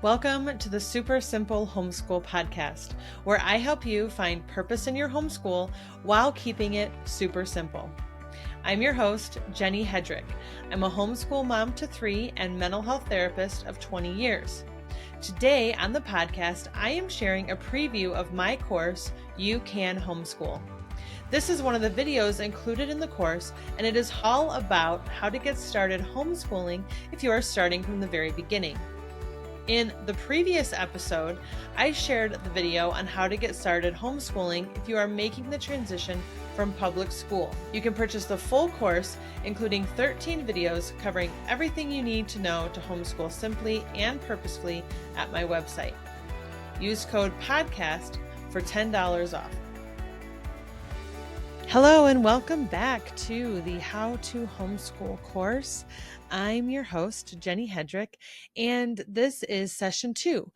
Welcome to the Super Simple Homeschool Podcast, where I help you find purpose in your homeschool while keeping it super simple. I'm your host, Jenny Hedrick. I'm a homeschool mom to 3 and mental health therapist of 20 years. Today on the podcast, I am sharing a preview of my course, CAN Homeschool. This is one of the videos included in the course, and it is all about how to get started homeschooling if you are starting from the very beginning. In the previous episode, I shared the video on how to get started homeschooling if you are making the transition from public school. You can purchase the full course, including 13 videos covering everything you need to know to homeschool simply and purposefully at my website. Use code PODCAST for $10 off. Hello and welcome back to the How to Homeschool course. I'm your host, Jenny Hedrick, and this is session 2.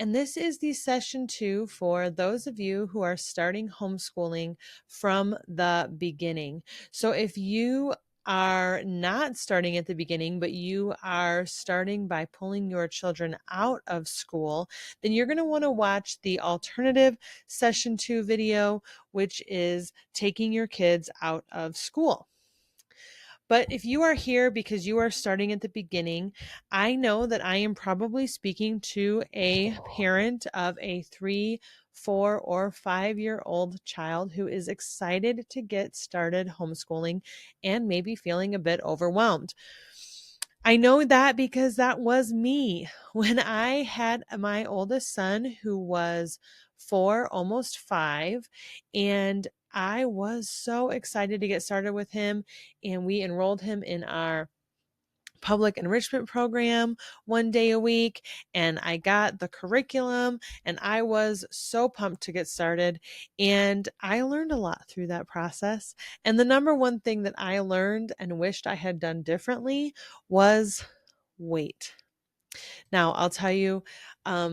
And this is the session 2 for those of you who are starting homeschooling from the beginning. So if you are not starting at the beginning, but you are starting by pulling your children out of school, then you're going to want to watch the alternative session 2 video, which is taking your kids out of school. But if you are here because you are starting at the beginning, I know that I am probably speaking to a parent of a 3, 4, or 5-year-old child who is excited to get started homeschooling and maybe feeling a bit overwhelmed. I know that because that was me when I had my oldest son, who was 4, almost 5, and I was so excited to get started with him, and we enrolled him in our public enrichment program one day a week, and I got the curriculum, and I was so pumped to get started, and I learned a lot through that process. And the number one thing that I learned and wished I had done differently was wait. Now, I'll tell you,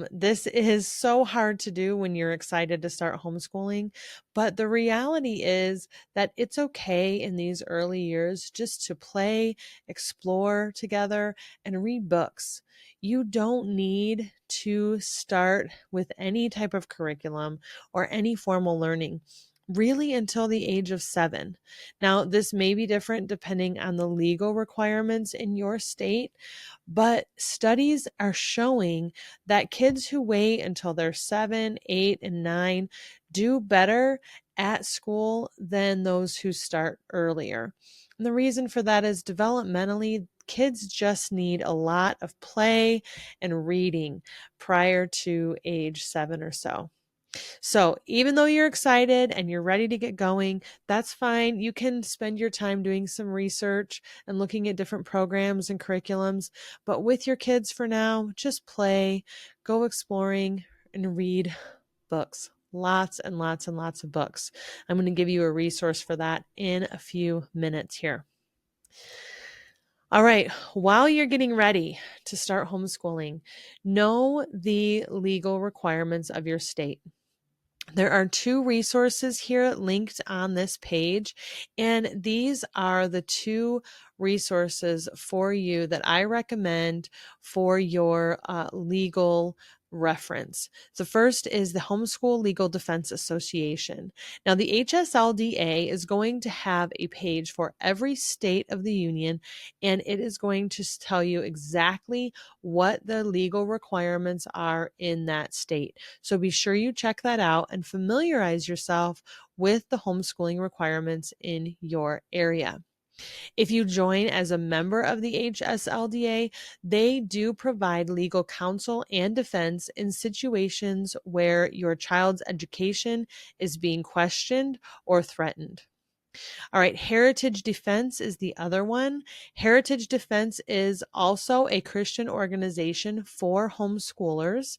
this is so hard to do when you're excited to start homeschooling, but the reality is that it's okay in these early years just to play, explore together, and read books. You don't need to start with any type of curriculum or any formal learning really until the age of 7. Now, this may be different depending on the legal requirements in your state, but studies are showing that kids who wait until they're 7, 8, and 9 do better at school than those who start earlier. And the reason for that is developmentally, kids just need a lot of play and reading prior to age 7 or so. So even though you're excited and you're ready to get going, that's fine. You can spend your time doing some research and looking at different programs and curriculums. But with your kids for now, just play, go exploring, and read books. Lots and lots and lots of books. I'm going to give you a resource for that in a few minutes here. All right, while you're getting ready to start homeschooling, know the legal requirements of your state. There are 2 resources here linked on this page, and these are the 2 resources for you that I recommend for your legal reference. The first is the Homeschool Legal Defense Association. Now, the HSLDA is going to have a page for every state of the union, and it is going to tell you exactly what the legal requirements are in that state. So be sure you check that out and familiarize yourself with the homeschooling requirements in your area. If you join as a member of the HSLDA, they do provide legal counsel and defense in situations where your child's education is being questioned or threatened. All right, Heritage Defense is the other one. Heritage Defense is also a Christian organization for homeschoolers,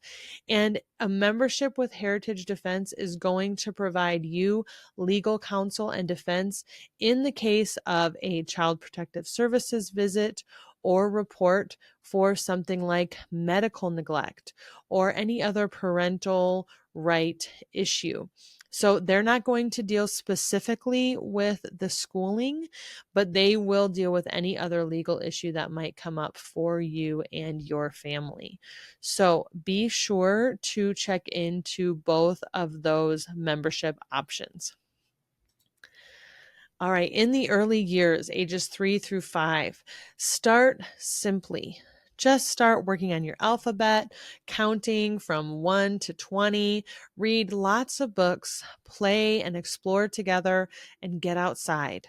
and a membership with Heritage Defense is going to provide you legal counsel and defense in the case of a Child Protective Services visit or report for something like medical neglect or any other parental right issue. So they're not going to deal specifically with the schooling, but they will deal with any other legal issue that might come up for you and your family. So be sure to check into both of those membership options. All right, in the early years, ages 3 through 5, start simply. Just start working on your alphabet, counting from 1 to 20, read lots of books, play and explore together, and get outside.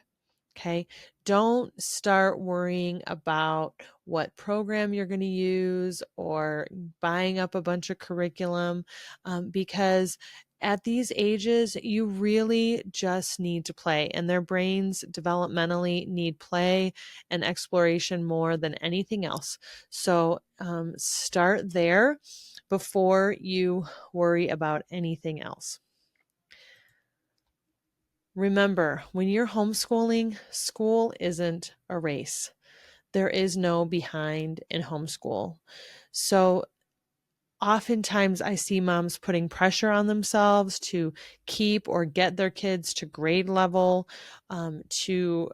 Okay. Don't start worrying about what program you're going to use or buying up a bunch of curriculum, because at these ages, you really just need to play, and their brains developmentally need play and exploration more than anything else. So start there before you worry about anything else. Remember, when you're homeschooling, school isn't a race. There is no behind in homeschool. So oftentimes I see moms putting pressure on themselves to keep or get their kids to grade level, to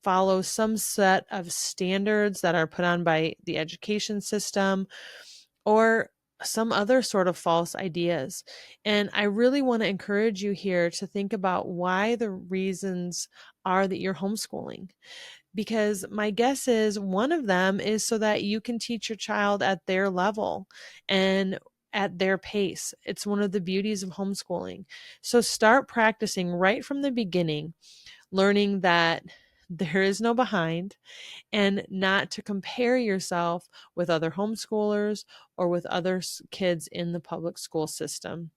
follow some set of standards that are put on by the education system, or some other sort of false ideas. And I really want to encourage you here to think about why the reasons are that you're homeschooling. Because my guess is one of them is so that you can teach your child at their level and at their pace. It's one of the beauties of homeschooling. So start practicing right from the beginning, learning that there is no behind, and not to compare yourself with other homeschoolers or with other kids in the public school system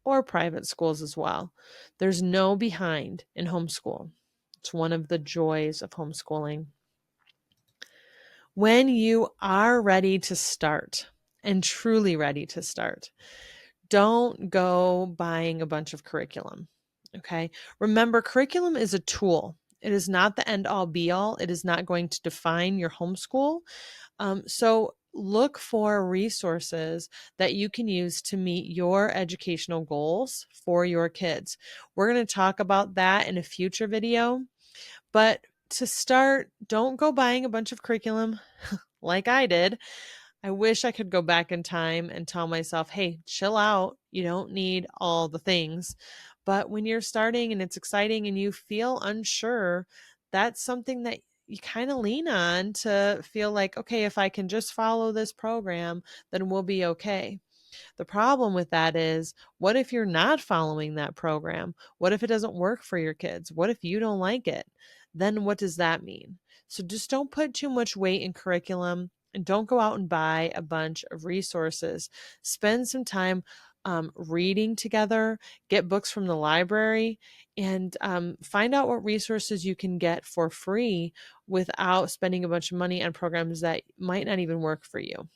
or private schools as well. There's no behind in homeschool. It's one of the joys of homeschooling. When you are ready to start, and truly ready to start, don't go buying a bunch of curriculum. Okay. Remember, curriculum is a tool. It is not the end all be all. It is not going to define your homeschool. So look for resources that you can use to meet your educational goals for your kids. We're going to talk about that in a future video. But to start, don't go buying a bunch of curriculum like I did. I wish I could go back in time and tell myself, hey, chill out. You don't need all the things. But when you're starting and it's exciting and you feel unsure, that's something that you kind of lean on to feel like, okay, if I can just follow this program, then we'll be okay. The problem with that is, what if you're not following that program? What if it doesn't work for your kids? What if you don't like it? Then what does that mean? So just don't put too much weight in curriculum, and don't go out and buy a bunch of resources. Spend some time reading together, get books from the library, and find out what resources you can get for free without spending a bunch of money on programs that might not even work for you.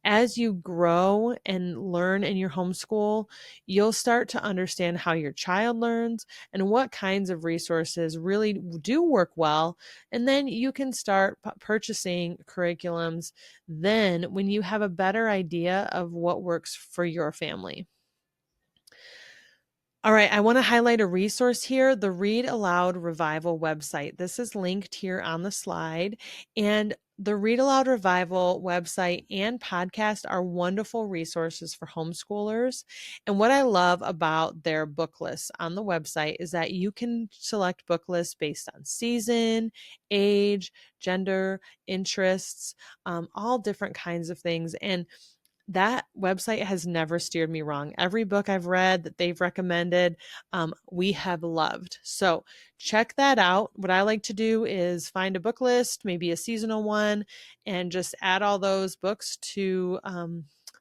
As you grow and learn in your homeschool, you'll start to understand how your child learns and what kinds of resources really do work well. And then you can start purchasing curriculums then when you have a better idea of what works for your family. All right, I want to highlight a resource here, the Read Aloud Revival website. This is linked here on the slide. And the Read Aloud Revival website and podcast are wonderful resources for homeschoolers. And what I love about their book lists on the website is that you can select book lists based on season, age, gender, interests, all different kinds of things. And that website has never steered me wrong. Every book I've read that they've recommended, we have loved. So check that out. What I like to do is find a book list, maybe a seasonal one, and just add all those books to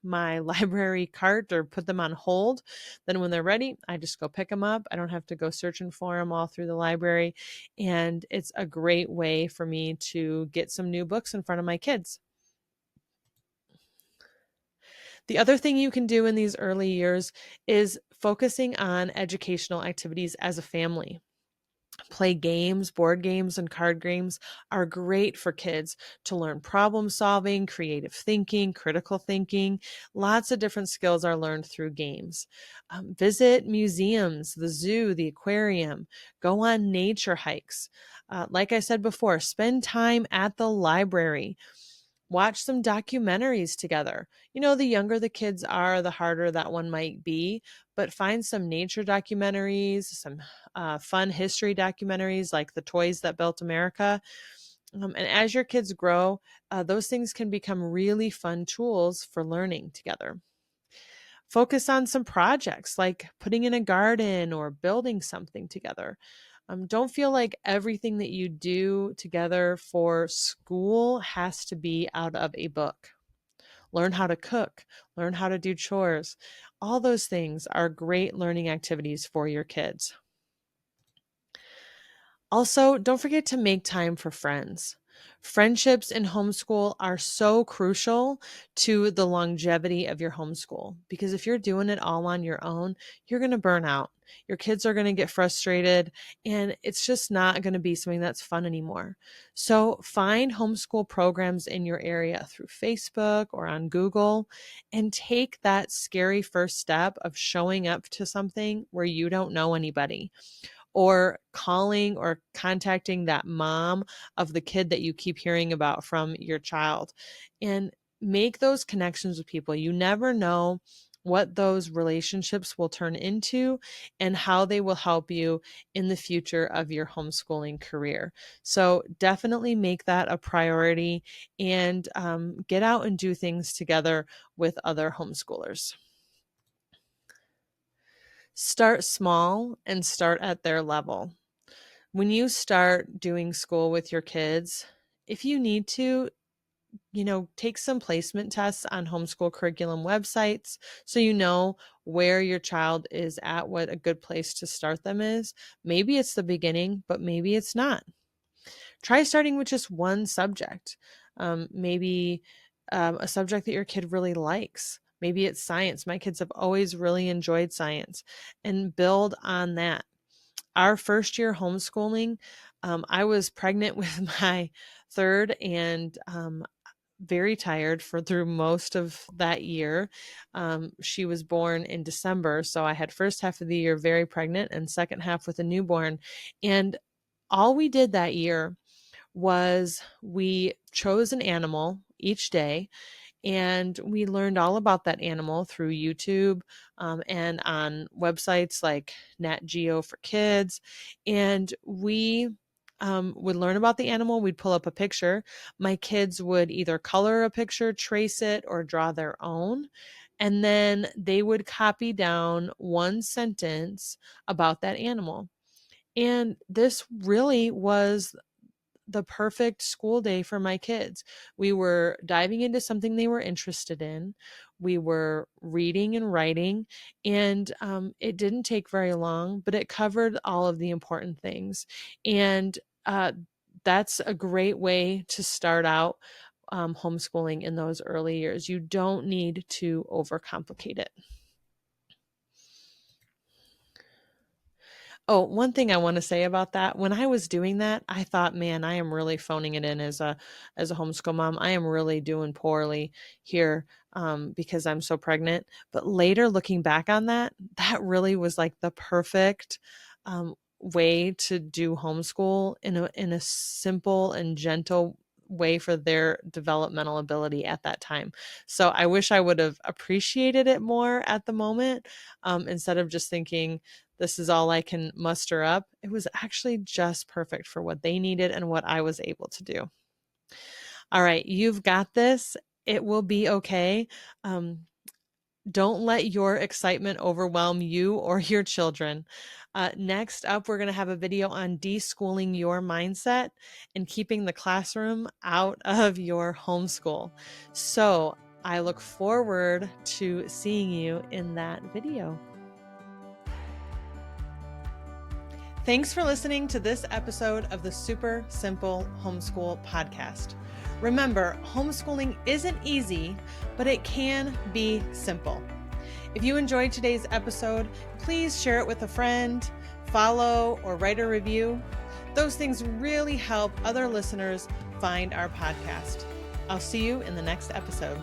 my library cart or put them on hold. Then when they're ready, I just go pick them up. I don't have to go searching for them all through the library. And it's a great way for me to get some new books in front of my kids. The other thing you can do in these early years is focusing on educational activities as a family. play games. Board games and card games are great for kids to learn problem solving, creative thinking, critical thinking. Lots of different skills are learned through games. Visit museums, the zoo, the aquarium, go on nature hikes. Like I said before, spend time at the library. Watch some documentaries together. The younger the kids are, the harder that one might be, but find some nature documentaries, some fun history documentaries like The Toys That Built America. And as your kids grow, those things can become really fun tools for learning together. Focus on some projects like putting in a garden or building something together. Don't feel like everything that you do together for school has to be out of a book. Learn how to cook, learn how to do chores. All those things are great learning activities for your kids. Also, don't forget to make time for friends. Friendships in homeschool are so crucial to the longevity of your homeschool because if you're doing it all on your own, you're going to burn out. Your kids are going to get frustrated and it's just not going to be something that's fun anymore. So find homeschool programs in your area through Facebook or on Google and take that scary first step of showing up to something where you don't know anybody, or calling or contacting that mom of the kid that you keep hearing about from your child, and make those connections with people. You never know what those relationships will turn into and how they will help you in the future of your homeschooling career. So definitely make that a priority and get out and do things together with other homeschoolers. Start small and start at their level. When you start doing school with your kids, if you need to, take some placement tests on homeschool curriculum websites so you know where your child is at, what a good place to start them is. Maybe it's the beginning, but maybe it's not. Try starting with just one subject. Maybe a subject that your kid really likes. Maybe it's science. My kids have always really enjoyed science, and build on that. Our first year homeschooling, I was pregnant with my third and very tired through most of that year. She was born in December, so I had first half of the year very pregnant and second half with a newborn. And all we did that year was we chose an animal each day and we learned all about that animal through YouTube and on websites like Nat Geo for Kids. And we would learn about the animal. We'd pull up a picture. My kids would either color a picture, trace it, or draw their own. And then they would copy down one sentence about that animal. And this really was the perfect school day for my kids. We were diving into something they were interested in. We were reading and writing, and it didn't take very long, but it covered all of the important things. And that's a great way to start out homeschooling in those early years. You don't need to overcomplicate it. Oh, one thing I want to say about that, when I was doing that, I thought, man, I am really phoning it in as a homeschool mom. I am really doing poorly here because I'm so pregnant. But later looking back on that, that really was like the perfect way to do homeschool in a simple and gentle way for their developmental ability at that time. So I wish I would have appreciated it more at the moment instead of just thinking, this is all I can muster up. It was actually just perfect for what they needed and what I was able to do. All right, you've got this. It will be okay. Don't let your excitement overwhelm you or your children. Next up, we're going to have a video on deschooling your mindset and keeping the classroom out of your homeschool. So I look forward to seeing you in that video. Thanks for listening to this episode of the Super Simple Homeschool Podcast. Remember, homeschooling isn't easy, but it can be simple. If you enjoyed today's episode, please share it with a friend, follow, or write a review. Those things really help other listeners find our podcast. I'll see you in the next episode.